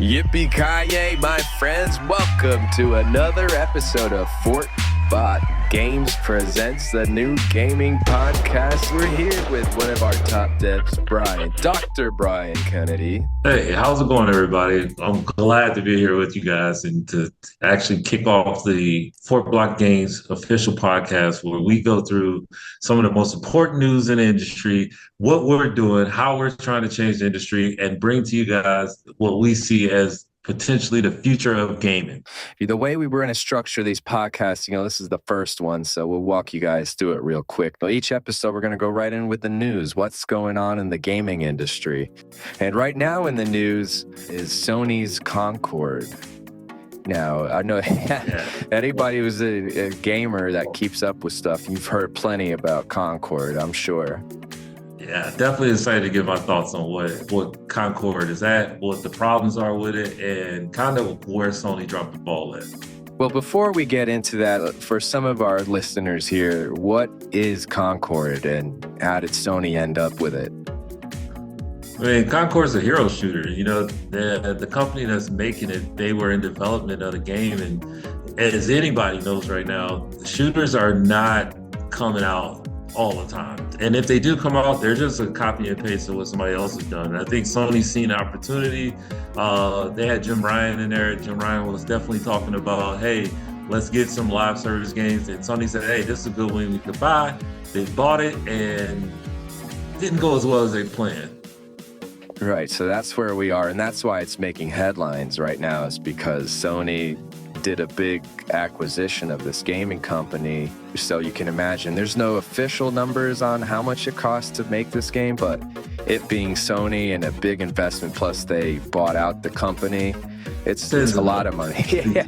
Yippee-ki-yay, my friends. Welcome to another episode of Fort Bot Games presents the new gaming podcast. We're here with one of our top devs, Dr. Brian Kennedy. Hey, how's it going, everybody? I'm glad to be here with you guys and to actually kick off the Fort Block Games official podcast where we go through some of the most important news in the industry, what we're doing, how we're trying to change the industry, and bring to you guys what we see as potentially the future of gaming. The way we were going to structure these podcasts, this is the first one, so we'll walk you guys through it real quick. But each episode, we're going to go right in with the news. What's going on in the gaming industry? And right now in the news is Sony's Concord. Now, I know anybody who's a gamer that keeps up with stuff, you've heard plenty about Concord, I'm sure. Yeah, definitely excited to give my thoughts on what Concord is at, what the problems are with it, and kind of where Sony dropped the ball at. Well, before we get into that, for some of our listeners here, what is Concord and how did Sony end up with it? I mean, Concord's a hero shooter. The company that's making it, they were in development of the game, and as anybody knows right now, the shooters are not coming out all the time. And if they do come out, they're just a copy and paste of what somebody else has done. And I think Sony's seen the opportunity. They had Jim Ryan in there. Jim Ryan was definitely talking about, hey, let's get some live service games. And Sony said, hey, this is a good one we could buy. They bought it and it didn't go as well as they planned. Right, so that's where we are. And that's why it's making headlines right now, is because Sony did a big acquisition of this gaming company. So you can imagine there's no official numbers on how much it costs to make this game, but it being Sony and a big investment, plus they bought out the company, it's a lot of money. Yeah,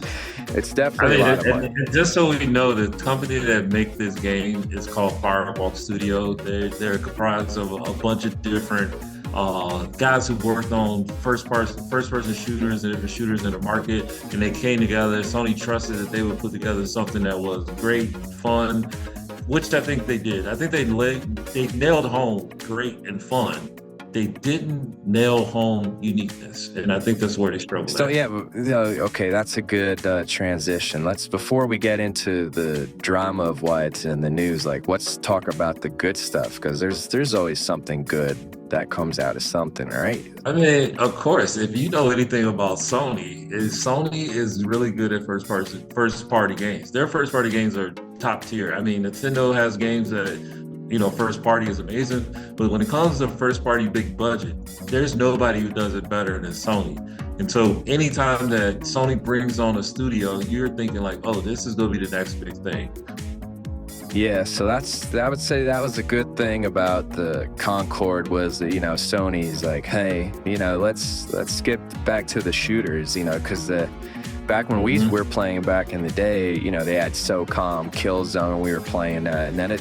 it's definitely a lot of money. And just so we know, the company that make this game is called Firewalk Studio. They're comprised of a bunch of different guys who worked on first person shooters and different shooters in the market, and they came together. Sony trusted that they would put together something that was great, fun, which I think they did. I think they nailed home great and fun. They didn't nail home uniqueness, and I think that's where they struggled. So okay, that's a good transition. Before we get into the drama of why it's in the news, let's talk about the good stuff, because there's always something good that comes out of something, right? I mean, of course, if you know anything about Sony is really good at first party games. Their first party games are top tier. I mean, Nintendo has games that, first party is amazing, but when it comes to first party big budget, there's nobody who does it better than Sony. And so anytime that Sony brings on a studio, you're thinking oh, this is going to be the next big thing. Yeah, so I would say that was a good thing about the Concord, was that, Sony's like, hey, let's get back to the shooters, because back when we were playing back in the day, they had SOCOM, Killzone, we were playing that, and then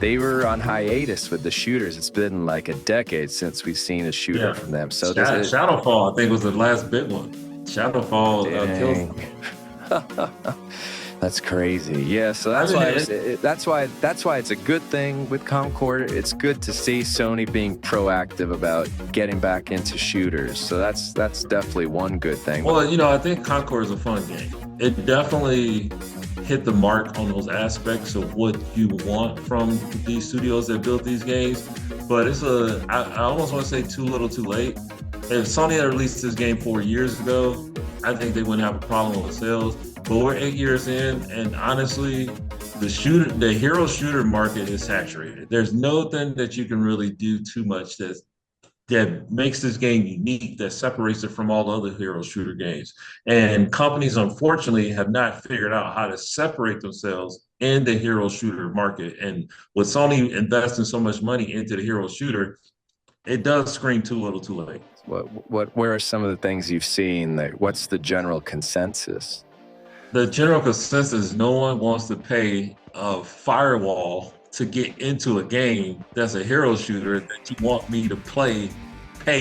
they were on hiatus with the shooters. It's been like a decade since we've seen a shooter from them. So Shadowfall, I think, was the last big one. Shadowfall, Killzone. That's crazy. Yeah, so that's why it's a good thing with Concord. It's good to see Sony being proactive about getting back into shooters. So that's definitely one good thing. Well, I think Concord is a fun game. It definitely hit the mark on those aspects of what you want from these studios that built these games. But I almost want to say too little too late. If Sony had released this game 4 years ago, I think they wouldn't have a problem with sales. But we're 8 years in, and honestly, the hero shooter market is saturated. There's nothing that you can really do too much that makes this game unique, that separates it from all the other hero shooter games. And companies, unfortunately, have not figured out how to separate themselves in the hero shooter market. And with Sony investing so much money into the hero shooter, it does scream too little too late. Where are some of the things you've seen? What's the general consensus? The general consensus is no one wants to pay a firewall to get into a game that's a hero shooter that you want me to pay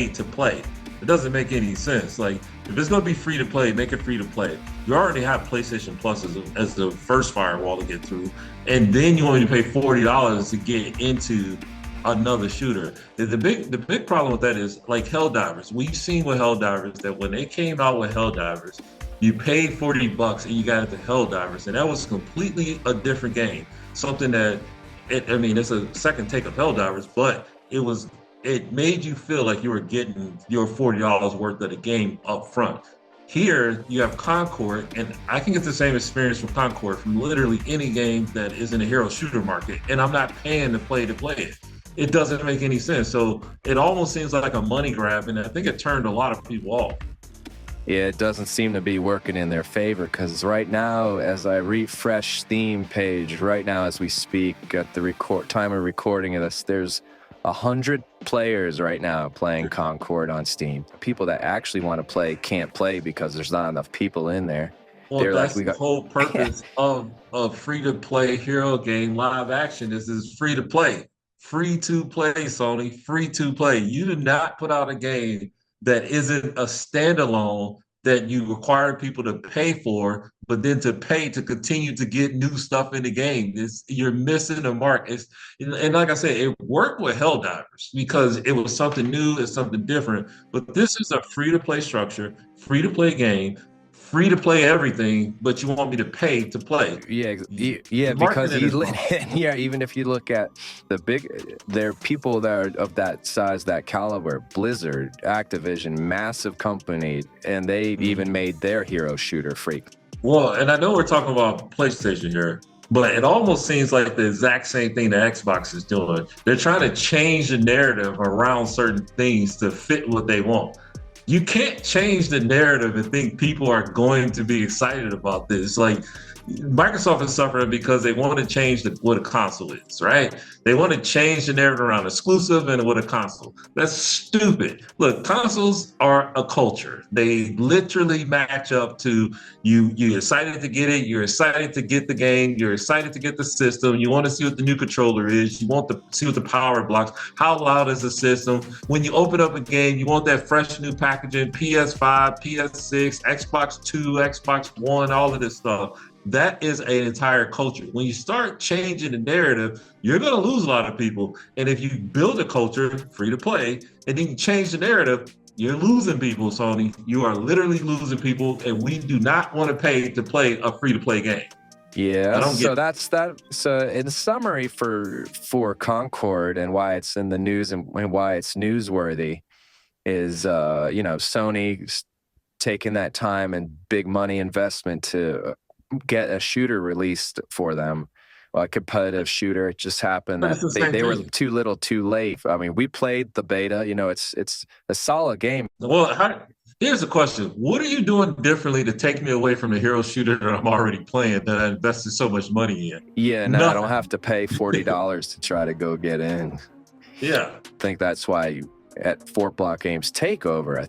to play. It doesn't make any sense. If it's going to be free to play, make it free to play. You already have PlayStation Plus as the first firewall to get through, and then you want me to pay $40 to get into another shooter. The big problem with that is like Helldivers. We've seen with Helldivers that when they came out with Helldivers, you paid $40 and you got into Helldivers, and that was completely a different game. Something that I mean, it's a second take of Helldivers, but it made you feel like you were getting your $40 worth of the game up front. Here you have Concord, and I can get the same experience from Concord from literally any game that is in a hero shooter market, and I'm not paying to play it. It doesn't make any sense. So it almost seems like a money grab, and I think it turned a lot of people off. Yeah, it doesn't seem to be working in their favor because right now, as I refresh Steam page, right now as we speak, at the time of recording of this, there's 100 players right now playing Concord on Steam. People that actually want to play can't play because there's not enough people in there. Well, They're that's like, the whole purpose of a free-to-play hero game live action is free to play. Free to play, Sony, free to play. You do not put out a game that isn't a standalone that you require people to pay for, but then to pay to continue to get new stuff in the game. You're missing the mark. And like I said, it worked with Helldivers because it was something new, it's something different. But this is a free-to-play structure, free-to-play game, free to play everything, but you want me to pay to play. Yeah, because yeah, even if you look at there are people that are of that size, that caliber, Blizzard, Activision, massive company, and they even made their hero shooter free. Well, and I know we're talking about PlayStation here, but it almost seems like the exact same thing that Xbox is doing. They're trying to change the narrative around certain things to fit what they want. You can't change the narrative and think people are going to be excited about this. Like Microsoft is suffering because they want to change what a console is, right? They want to change the narrative around exclusive and what a console. That's stupid. Look, consoles are a culture. They literally match up to you. You're excited to get it. You're excited to get the game. You're excited to get the system. You want to see what the new controller is. You want to see what the power blocks. How loud is the system? When you open up a game, you want that fresh new packaging, PS5, PS6, Xbox 2, Xbox One, all of this stuff. That is an entire culture. When you start changing the narrative, you're going to lose a lot of people. And if you build a culture, free to play, and then you change the narrative, you're losing people, Sony. You are literally losing people, and we do not want to pay to play a free to play game. Yeah, so that's that. So in summary for Concord and why it's in the news and why it's newsworthy is, Sony taking that time and big money investment to get a shooter released for them, a competitive shooter. It just happened that they were too little too late. I mean, we played the beta, it's a solid game. Well, here's the question. What are you doing differently to take me away from the hero shooter that I'm already playing that I invested so much money in? Yeah, no, I don't have to pay $40 to try to go get in. Yeah. I think that's why at Fort Block Games Takeover,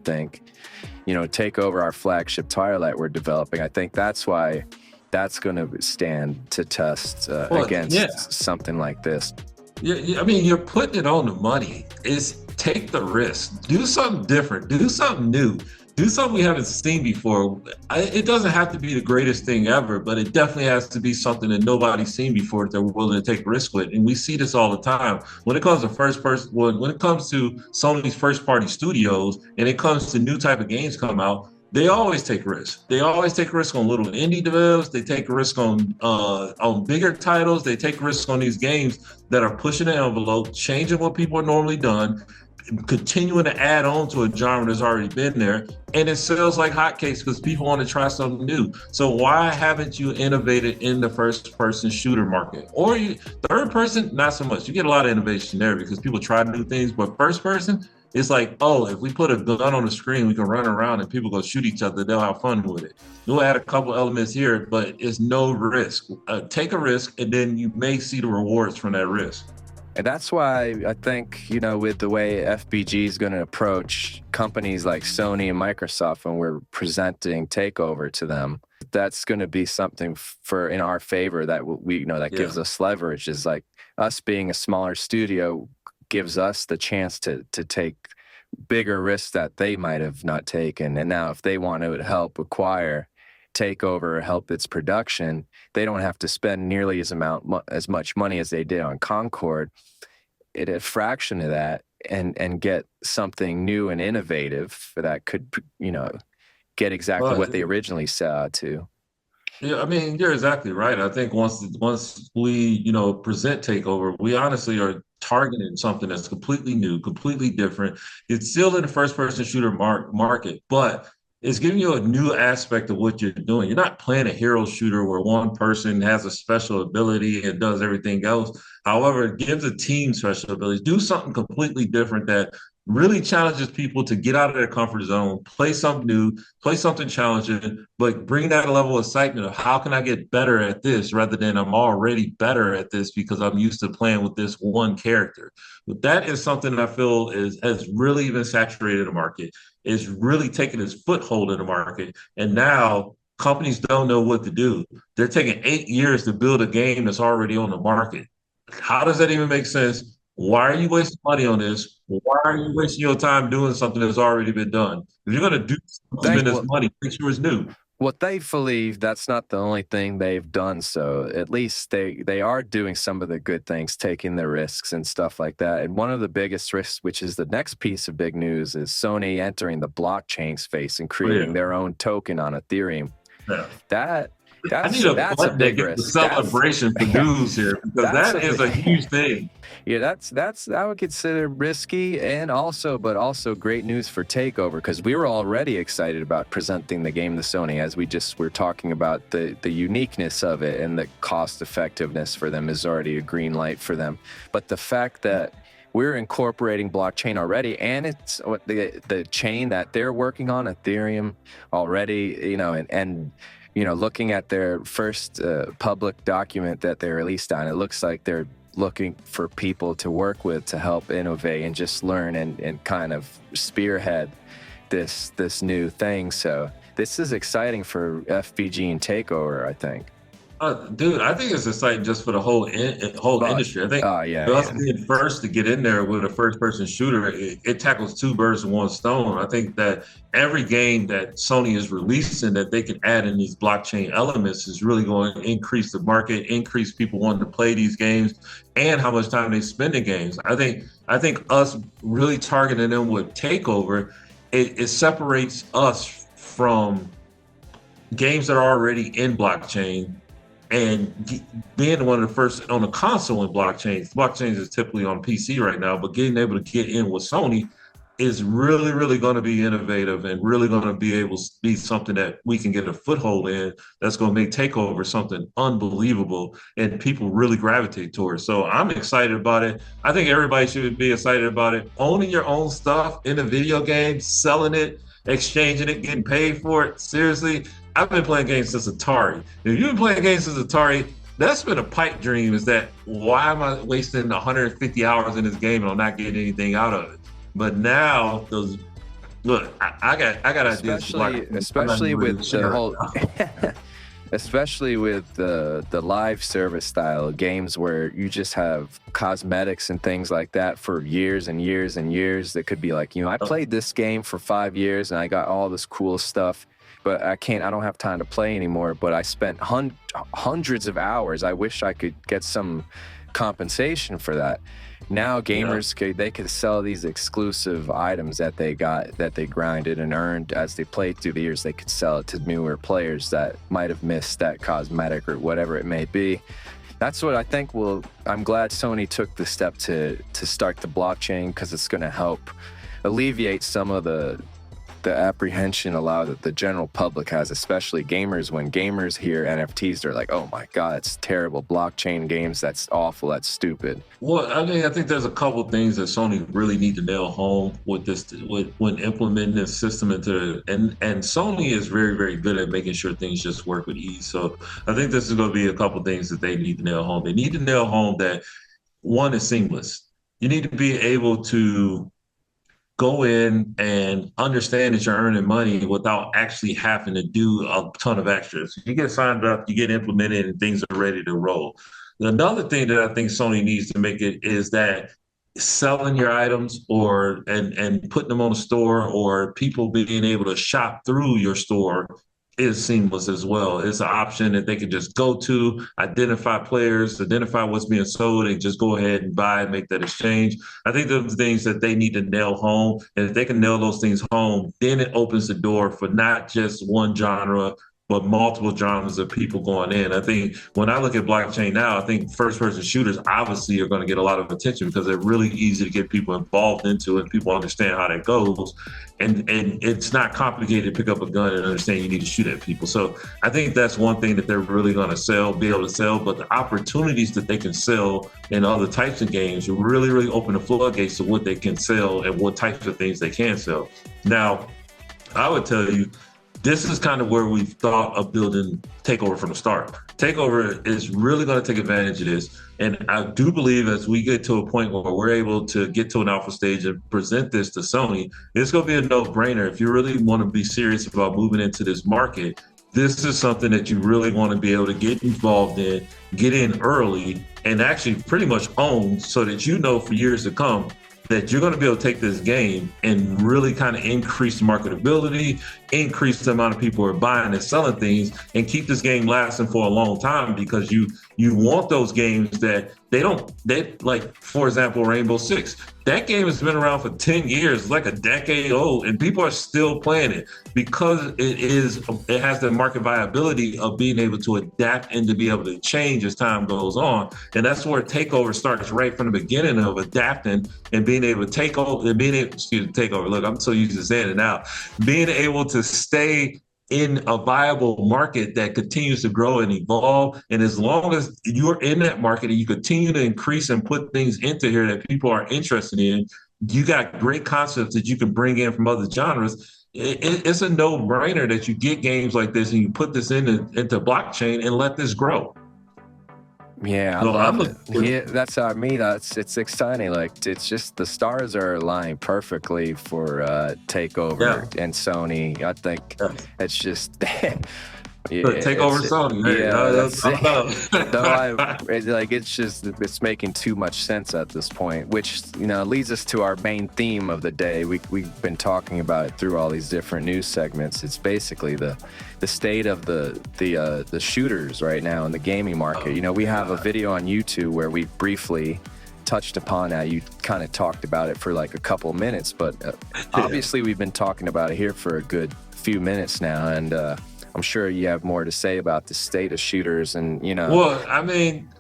Takeover, our flagship Twilight we're developing, I think that's why that's going to stand to test against something like this. Yeah, I mean, you're putting it on the money. Take the risk. Do something different. Do something new. Do something we haven't seen before. It doesn't have to be the greatest thing ever, but it definitely has to be something that nobody's seen before that they're willing to take risk with. And we see this all the time. When it comes to when it comes to Sony's first party studios and it comes to new type of games come out, they always take risks. They always take risk on little indie devs. They take risk on bigger titles. They take risks on these games that are pushing the envelope, changing what people are normally done, continuing to add on to a genre that's already been there, and it sells like hotcakes because people want to try something new. So why haven't you innovated in the first-person shooter market? Or third person, not so much. You get a lot of innovation there because people try new things, but first person, it's like, oh, if we put a gun on the screen, we can run around and people go shoot each other. They'll have fun with it. You'll add a couple elements here, but it's no risk. Take a risk, and then you may see the rewards from that risk. And that's why I think, with the way FBG is going to approach companies like Sony and Microsoft when we're presenting Takeover to them, that's going to be something in our favor that that gives us leverage. Is like us being a smaller studio gives us the chance to take bigger risks that they might have not taken. And now if they want to help acquire Takeover, help its production, they don't have to spend nearly as much money as they did on Concord. at a fraction of that and get something new and innovative that could, get exactly Well, what they originally set out to. yeah, I mean, you're exactly right. I think once we, present Takeover, we honestly are targeting something that's completely new, completely different. It's still in the first person shooter market, but it's giving you a new aspect of what you're doing. You're not playing a hero shooter where one person has a special ability and does everything else. However, it gives a team special abilities. Do something completely different that really challenges people to get out of their comfort zone, play something new, play something challenging, but bring that level of excitement of how can I get better at this rather than I'm already better at this because I'm used to playing with this one character. But that is something I feel has really been saturated the market, is really taking its foothold in the market. And now companies don't know what to do. They're taking 8 years to build a game that's already on the market. How does that even make sense? Why are you wasting money on this? Why are you wasting your time doing something that's already been done? If you're going to spend this Well, money, make sure it's new. well, thankfully, that's not the only thing they've done. So at least they are doing some of the good things, taking the risks and stuff like that. And one of the biggest risks, which is the next piece of big news, is Sony entering the blockchain space and Oh, creating yeah. their own token on Ethereum. Yeah. That I that's need a that's a button that big gets the risk. That's celebration for news here because that's that is a huge thing. yeah, that's I would consider risky and also great news for Takeover because we were already excited about presenting the game to Sony as we just were talking about the uniqueness of it and the cost effectiveness for them is already a green light for them. But the fact that we're incorporating blockchain already, and it's the chain that they're working on, Ethereum, already, and looking at their first public document that they released on, it looks like they're looking for people to work with to help innovate and just learn and kind of spearhead this new thing. So this is exciting for FBG and Takeover, I think. Dude, I think it's exciting just for the whole But industry. I think yeah, us yeah. being first to get in there with a first person shooter, it tackles two birds with one stone. I think that every game that Sony is releasing that they can add in these blockchain elements is really going to increase the market, increase people wanting to play these games, and how much time they spend in games. I think us really targeting them with Takeover, it separates us from games that are already in blockchain and being one of the first on the console in blockchains is typically on PC right now, but getting able to get in with Sony is really, really going to be innovative and really going to be able to be something that we can get a foothold in that's going to make Takeover something unbelievable and people really gravitate towards. So I'm excited about it. I think everybody should be excited about it. Owning your own stuff in a video game, selling it, exchanging it, getting paid for it. Seriously, I've been playing games since Atari. If you've been playing games since Atari, that's been a pipe dream. Is that why am I wasting 150 hours in this game and I'm not getting anything out of it? But now those look, I got ideas. Especially with the whole, especially with the live service style of games where you just have cosmetics and things like that for years and years and years. That could be like, I played this game for 5 years and I got all this cool stuff, but I don't have time to play anymore. But I spent hundreds of hours. I wish I could get some compensation for that. Now gamers they could sell these exclusive items that they grinded and earned as they played through the years. They could sell it to newer players that might have missed that cosmetic or whatever it may be. That's what I think I'm glad Sony took the step to start the blockchain because it's going to help alleviate some of the apprehension that the general public has, especially gamers. When gamers hear NFTs, they're like, oh my God, it's terrible. Blockchain games, that's awful, that's stupid. Well, I think there's a couple of things that Sony really need to nail home with this, when implementing this system and Sony is very, very good at making sure things just work with ease. So I think this is going to be a couple of things that they need to nail home. They need to nail home that one is seamless. You need to be able to go in and understand that you're earning money without actually having to do a ton of extras. You get signed up, you get implemented, and things are ready to roll. Another thing that I think Sony needs to make it is that selling your items and putting them on the store or people being able to shop through your store is seamless as well. It's an option that they can just go to, identify players, identify what's being sold, and just go ahead and buy and make that exchange. I think those are things that they need to nail home. And if they can nail those things home, then it opens the door for not just one genre, but multiple genres of people going in. I think when I look at blockchain now, I think first person shooters obviously are going to get a lot of attention because they're really easy to get people involved into and people understand how that goes. And it's not complicated to pick up a gun and understand you need to shoot at people. So I think that's one thing that they're really going to be able to sell, but the opportunities that they can sell in other types of games really, really open the floodgates to what they can sell and what types of things they can sell. Now, I would tell you, this is kind of where we've thought of building Takeover from the start. Takeover is really going to take advantage of this. And I do believe as we get to a point where we're able to get to an alpha stage and present this to Sony, it's going to be a no-brainer. If you really want to be serious about moving into this market, this is something that you really want to be able to get involved in, get in early, and actually pretty much own so that you know for years to come that you're going to be able to take this game and really kind of increase the marketability, increase the amount of people who are buying and selling things, and keep this game lasting for a long time because you want those games that they like, for example, Rainbow Six. That game has been around for 10 years, like a decade old, and people are still playing it because it has the market viability of being able to adapt and to be able to change as time goes on. And that's where Takeover starts right from the beginning of adapting and being able to take over and take over. Look, I'm so used to saying it now. Being able to stay in a viable market that continues to grow and evolve. And as long as you're in that market and you continue to increase and put things into here that people are interested in, you got great concepts that you can bring in from other genres. It's a no-brainer that you get games like this and you put this into blockchain and let this grow. Yeah, I love it. Yeah, that's how I mean. It's exciting. Like, it's just the stars are aligning perfectly for Takeover and Sony. I think it's just Takeover Sony. It's making too much sense at this point, which leads us to our main theme of the day. We've been talking about it through all these different news segments. It's basically the state of the shooters right now in the gaming market. We have a video on YouTube where we briefly touched upon that. You kind of talked about it for like a couple minutes, but obviously we've been talking about it here for a good few minutes now, and I'm sure you have more to say about the state of shooters and. Well, I mean,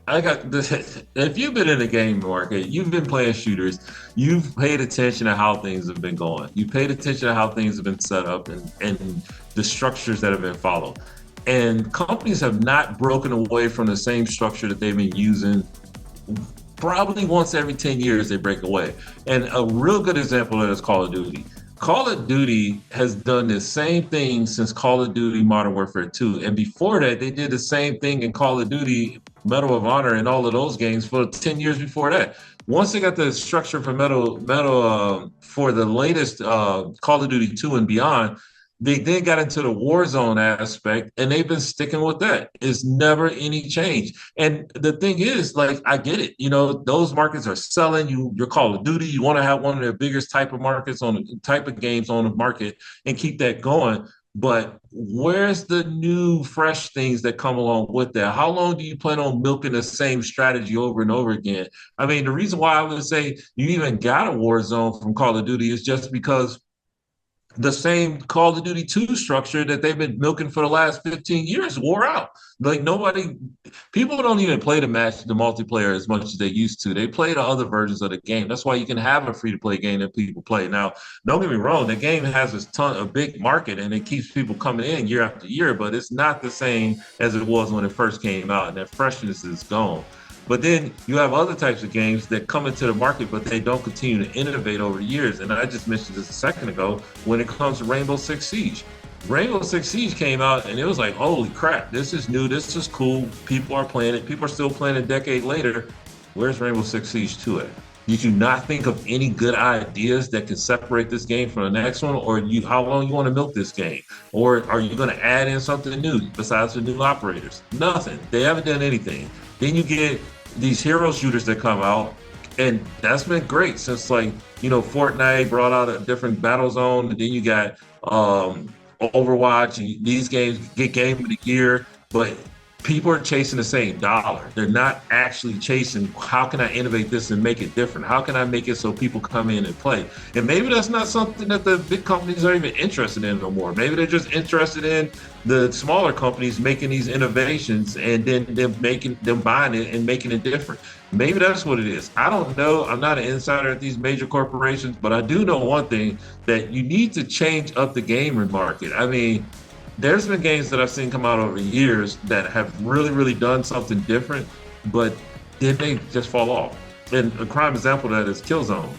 I got this. If you've been in the game market, you've been playing shooters, you've paid attention to how things have been going. You paid attention to how things have been set up and the structures that have been followed. And companies have not broken away from the same structure that they've been using. Probably once every 10 years they break away. And a real good example of that is Call of Duty. Call of Duty has done the same thing since Call of Duty Modern Warfare 2. And before that, they did the same thing in Call of Duty Medal of Honor and all of those games for 10 years before that. Once they got the structure for Medal for the latest Call of Duty 2 and beyond, they then got into the Warzone aspect, and they've been sticking with that. It's never any change. And the thing is, like, I get it. Those markets are selling. Your Call of Duty, you want to have one of their biggest type of markets type of games on the market and keep that going. But where's the new, fresh things that come along with that? How long do you plan on milking the same strategy over and over again? I mean, the reason why I would say you even got a Warzone from Call of Duty is just because the same Call of Duty 2 structure that they've been milking for the last 15 years wore out. Like, people don't even play the multiplayer as much as they used to. They play the other versions of the game. That's why you can have a free-to-play game that people play. Now, don't get me wrong, the game has a big market, and it keeps people coming in year after year, but it's not the same as it was when it first came out, and that freshness is gone. But then you have other types of games that come into the market, but they don't continue to innovate over the years. And I just mentioned this a second ago when it comes to Rainbow Six Siege. Rainbow Six Siege came out and it was like, holy crap, this is new, this is cool. People are playing it. People are still playing a decade later. Where's Rainbow Six Siege 2 at? You do not think of any good ideas that can separate this game from the next one, or how long you want to milk this game? Or are you going to add in something new besides the new operators? Nothing. They haven't done anything. Then you get these hero shooters that come out, and that's been great since Fortnite brought out a different battle zone, and then you got Overwatch, these games get Game of the Year, but people are chasing the same dollar. They're not actually chasing, how can I innovate this and make it different? How can I make it so people come in and play? And maybe that's not something that the big companies are even interested in no more. Maybe they're just interested in the smaller companies making these innovations and then them buying it and making it different. Maybe that's what it is. I don't know. I'm not an insider at these major corporations, but I do know one thing, that you need to change up the gamer market. I mean, there's been games that I've seen come out over years that have really, really done something different, but then they just fall off. And a prime example of that is Killzone.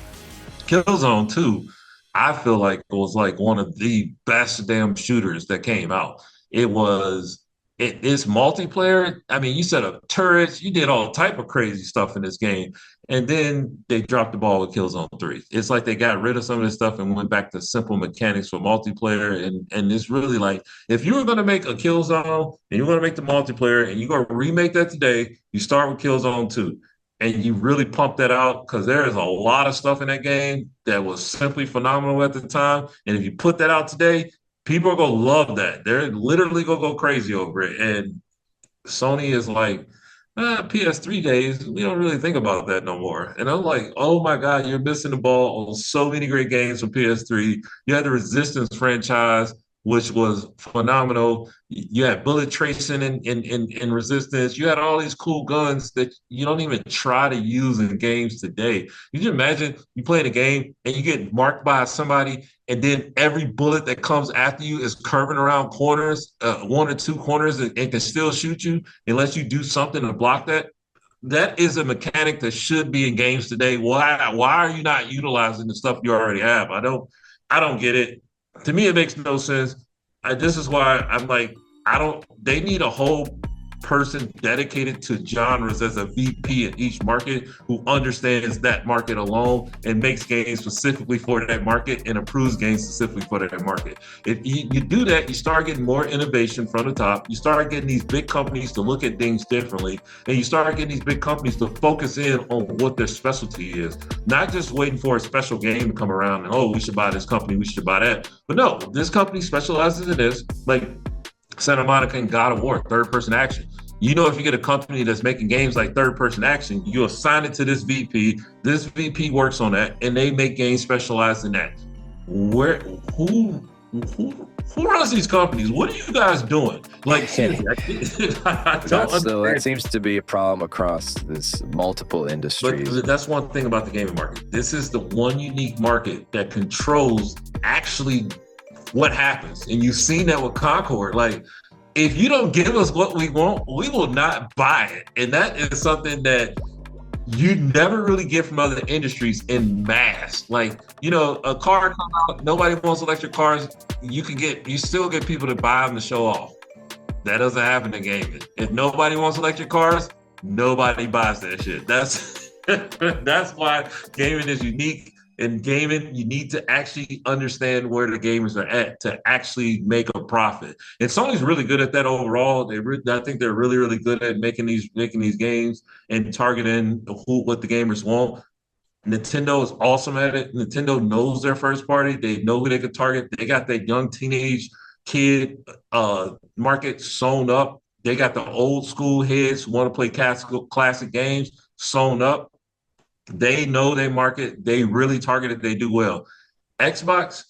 Killzone 2, I feel like it was like one of the best damn shooters that came out. It's multiplayer. I mean, you set up turrets, you did all type of crazy stuff in this game. And then they dropped the ball with Killzone 3. It's like they got rid of some of this stuff and went back to simple mechanics for multiplayer. And it's really like, if you were going to make a Killzone and you're going to make the multiplayer and you're going to remake that today, you start with Killzone 2 and you really pump that out, because there is a lot of stuff in that game that was simply phenomenal at the time. And if you put that out today, people are going to love that. They're literally going to go crazy over it. And Sony is like, PS3 days, we don't really think about that no more. And I'm like, oh my God, you're missing the ball on so many great games from PS3. You had the Resistance franchise, which was phenomenal. You had bullet tracing in Resistance. You had all these cool guns that you don't even try to use in games today. You can imagine you playing a game and you get marked by somebody, and then every bullet that comes after you is curving around corners, one or two corners, and can still shoot you unless you do something to block that. That is a mechanic that should be in games today. Why are you not utilizing the stuff you already have? I don't get it. To me, it makes no sense. This is why I'm like, they need a whole person dedicated to genres as a VP in each market, who understands that market alone and makes games specifically for that market and approves games specifically for that market. If you do that, you start getting more innovation from the top. You start getting these big companies to look at things differently, and you start getting these big companies to focus in on what their specialty is, not just waiting for a special game to come around and, oh, we should buy this company, we should buy that. But no, this company specializes in this, like Santa Monica and God of War, third-person action. You know, if you get a company that's making games like third-person action, you assign it to this VP. This VP works on that, and they make games specialized in that. Who runs these companies? What are you guys doing? Like, seriously, that seems to be a problem across this multiple industries. But that's one thing about the gaming market. This is the one unique market that controls actually what happens. And you've seen that with Concord. Like, if you don't give us what we want, we will not buy it. And that is something that you never really get from other industries in mass. Like, you know, a car come out, nobody wants electric cars. You still get people to buy them to show off. That doesn't happen in gaming. If nobody wants electric cars, nobody buys that shit. That's why gaming is unique. In gaming, you need to actually understand where the gamers are at to actually make a profit. And Sony's really good at that overall. I think they're really, really good at making these games and targeting what the gamers want. Nintendo is awesome at it. Nintendo knows their first party. They know who they can target. They got that young teenage kid market sewn up. They got the old school heads who want to play classic games sewn up. They know they market. They really target it. They do well. Xbox,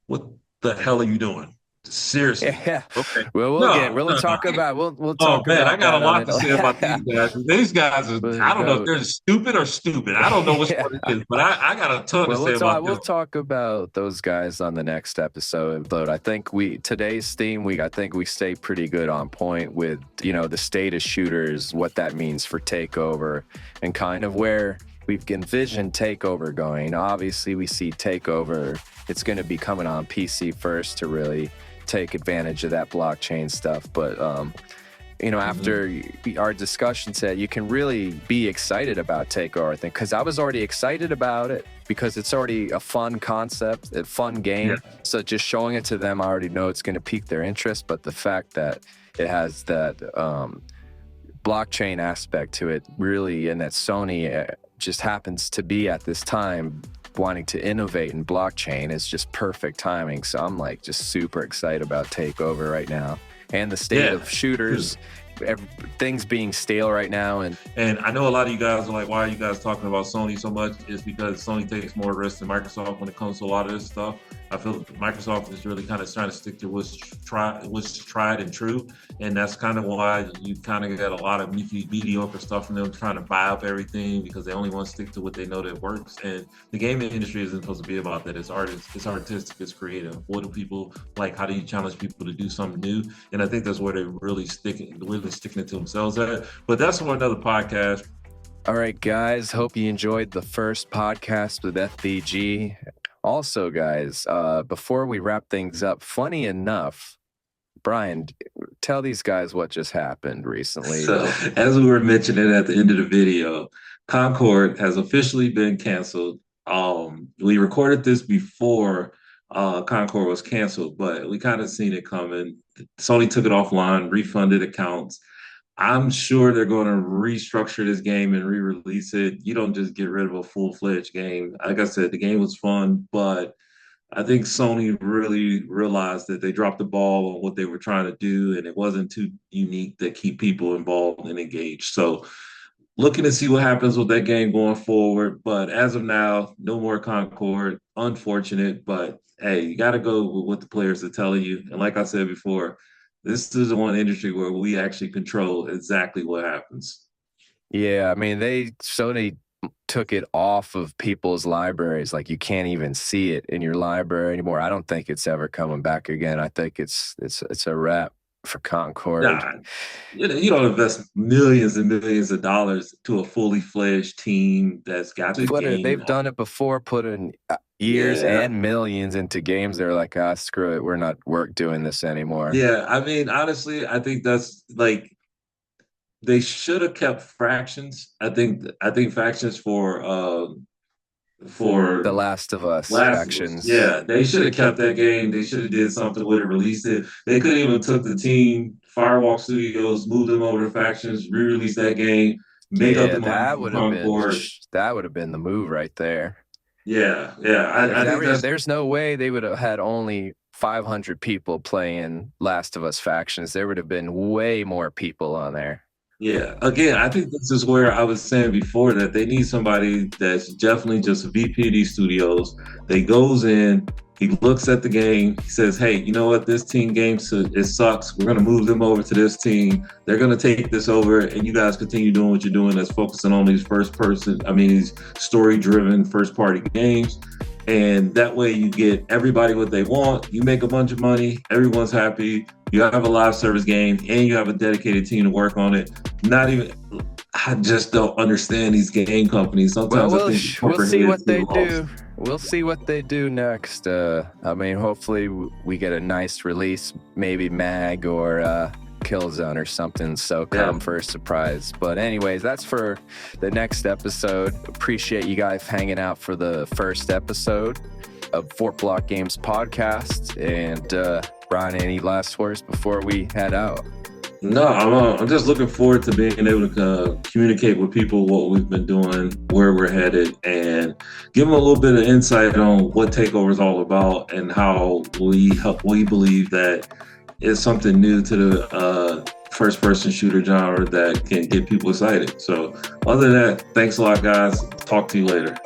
what the hell are you doing? Seriously. Yeah. Okay. Well, we'll talk about. We'll talk. Oh man, about I got a lot to it. say about these guys. These guys are. I don't know if they're stupid or stupid. I don't know which one it is, but I got a ton to say about them. We'll talk about those guys on the next episode. But I think today's theme week, I think we stay pretty good on point with the state of shooters, what that means for Takeover, and kind of where we've envisioned Takeover going. Obviously, we see Takeover, it's going to be coming on PC first to really take advantage of that blockchain stuff. But, after our discussion said, you can really be excited about Takeover, I think, because I was already excited about it because it's already a fun concept, a fun game. Yeah. So just showing it to them, I already know it's going to pique their interest. But the fact that it has that blockchain aspect to it really, and that Sony just happens to be at this time wanting to innovate in blockchain. It's just perfect timing. So I'm like just super excited about Takeover right now, and the state of shooters. Things being stale right now, and I know a lot of you guys are like, why are you guys talking about Sony so much? It's because Sony takes more risks than Microsoft when it comes to a lot of this stuff. I feel Microsoft is really kind of trying to stick to what's tried and true, and that's kind of why you kind of get a lot of mediocre stuff from them trying to buy up everything, because they only want to stick to what they know that works. And the gaming industry isn't supposed to be about that. It's artistic, it's creative. What do people like? How do you challenge people to do something new? And I think that's where they're really sticking it to themselves at. But that's for another podcast. All right, guys, hope you enjoyed the first podcast with FBG. Also, guys, before we wrap things up, funny enough, Brian, tell these guys what just happened recently. So, as we were mentioning at the end of the video, Concord has officially been canceled. We recorded this before Concord was canceled, but we kind of seen it coming. Sony took it offline, refunded accounts. I'm sure they're going to restructure this game and re-release it. You don't just get rid of a full-fledged game. Like I said, the game was fun, but I think Sony really realized that they dropped the ball on what they were trying to do, and it wasn't too unique to keep people involved and engaged. So looking to see what happens with that game going forward. But as of now, no more Concord. Unfortunate, but hey, you got to go with what the players are telling you. And like I said before, this is the one industry where we actually control exactly what happens. Yeah, I mean, Sony took it off of people's libraries. Like, you can't even see it in your library anymore. I don't think it's ever coming back again. I think it's a wrap for Concord. Nah, you don't invest millions and millions of dollars to a fully fledged team that's got the game. They've done it before, put in years and millions into games. They're like, screw it, we're not doing this anymore. Yeah, I mean, honestly, I think that's like, they should have kept Fractions. I think Factions for The Last of Us Factions. Yeah, they should have kept that game. They should have did something with it, released it. They could have even took the team, Firewalk Studios, moved them over to Factions, re-release that game, make up the money. That would have been the move right there. Yeah. I think there's no way they would have had only 500 people playing Last of Us Factions. There would have been way more people on there. Yeah. Again, I think this is where I was saying before that they need somebody that's definitely just a VP of these studios. They goes in, he looks at the game, he says, hey, you know what? This team game, it sucks. We're going to move them over to this team. They're going to take this over, and you guys continue doing what you're doing. That's focusing on these these story-driven first-party games. And that way you get everybody what they want. You make a bunch of money. Everyone's happy. You have a live service game, and you have a dedicated team to work on it. I just don't understand these game companies. Sometimes we'll see what they do. We'll see what they do next. I mean, hopefully we get a nice release, maybe MAG or Killzone or something, so come for a surprise. But anyways, that's for the next episode. Appreciate you guys hanging out for the first episode of Fort Block Games podcast. And Brian, any last words before we head out? No, I'm just looking forward to being able to communicate with people what we've been doing, where we're headed, and give them a little bit of insight on what Takeover is all about and how we believe that it's something new to the first-person shooter genre that can get people excited. So other than that, thanks a lot, guys. Talk to you later.